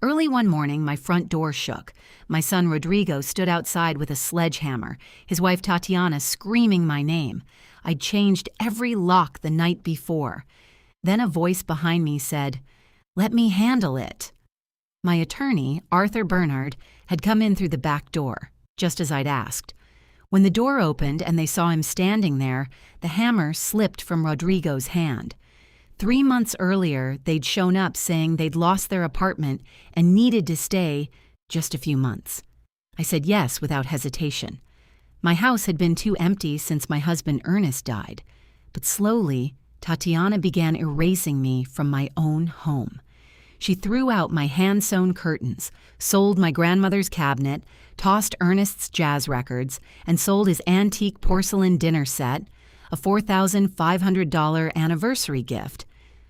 Early one morning, my front door shook. My son Rodrigo stood outside with a sledgehammer, his wife Tatiana screaming my name. I'd changed every lock the night before. Then a voice behind me said, "Let me handle it." My attorney, Arthur Bernard, had come in through the back door, just as I'd asked. When the door opened and they saw him standing there, the hammer slipped from Rodrigo's hand. 3 months earlier, they'd shown up saying they'd lost their apartment and needed to stay just a few months. I said yes without hesitation. My house had been too empty since my husband Ernest died, but slowly, Tatiana began erasing me from my own home. She threw out my hand-sewn curtains, sold my grandmother's cabinet, tossed Ernest's jazz records, and sold his antique porcelain dinner set, a $4,500 anniversary gift,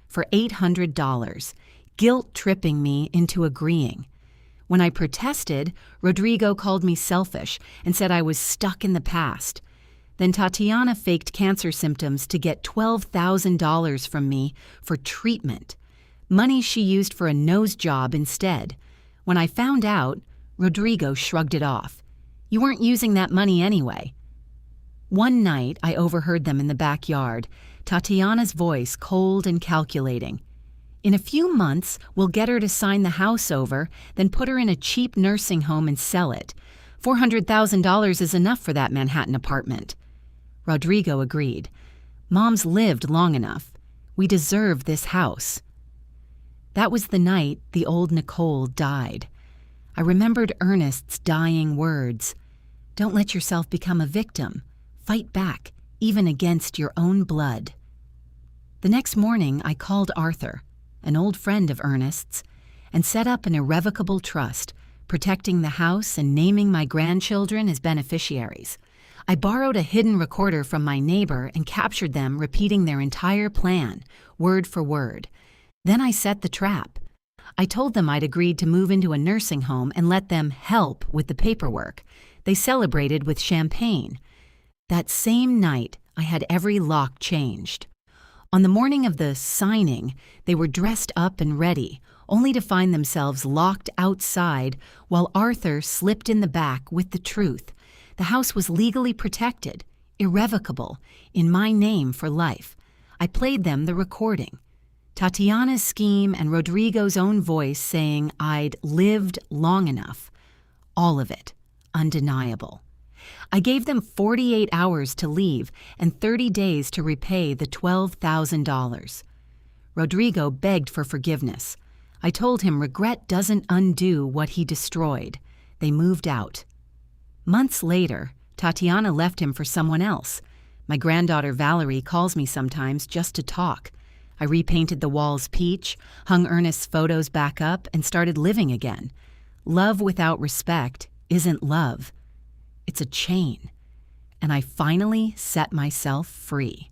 for $800, guilt-tripping me into agreeing. When I protested, Rodrigo called me selfish and said I was stuck in the past. Then Tatiana faked cancer symptoms to get $12,000 from me for treatment, money she used for a nose job instead. When I found out, Rodrigo shrugged it off. "You weren't using that money anyway." One night, I overheard them in the backyard, Tatiana's voice cold and calculating. "In a few months, we'll get her to sign the house over, then put her in a cheap nursing home and sell it. $400,000 is enough for that Manhattan apartment." Rodrigo agreed. "Mom's lived long enough. We deserve this house." That was the night the old Nicole died. I remembered Ernest's dying words. "Don't let yourself become a victim. Fight back, even against your own blood." The next morning, I called Arthur, an old friend of Ernest's, and set up an irrevocable trust, protecting the house and naming my grandchildren as beneficiaries. I borrowed a hidden recorder from my neighbor and captured them repeating their entire plan, word for word. Then I set the trap. I told them I'd agreed to move into a nursing home and let them help with the paperwork. They celebrated with champagne. That same night, I had every lock changed. On the morning of the signing, they were dressed up and ready, only to find themselves locked outside while Arthur slipped in the back with the truth. The house was legally protected, irrevocable, in my name for life. I played them the recording. Tatiana's scheme and Rodrigo's own voice saying I'd lived long enough. All of it, undeniable. I gave them 48 hours to leave and 30 days to repay the $12,000. Rodrigo begged for forgiveness. I told him regret doesn't undo what he destroyed. They moved out. Months later, Tatiana left him for someone else. My granddaughter Valerie calls me sometimes just to talk. I repainted the walls peach, hung Ernest's photos back up, and started living again. Love without respect isn't love. It's a chain. And I finally set myself free.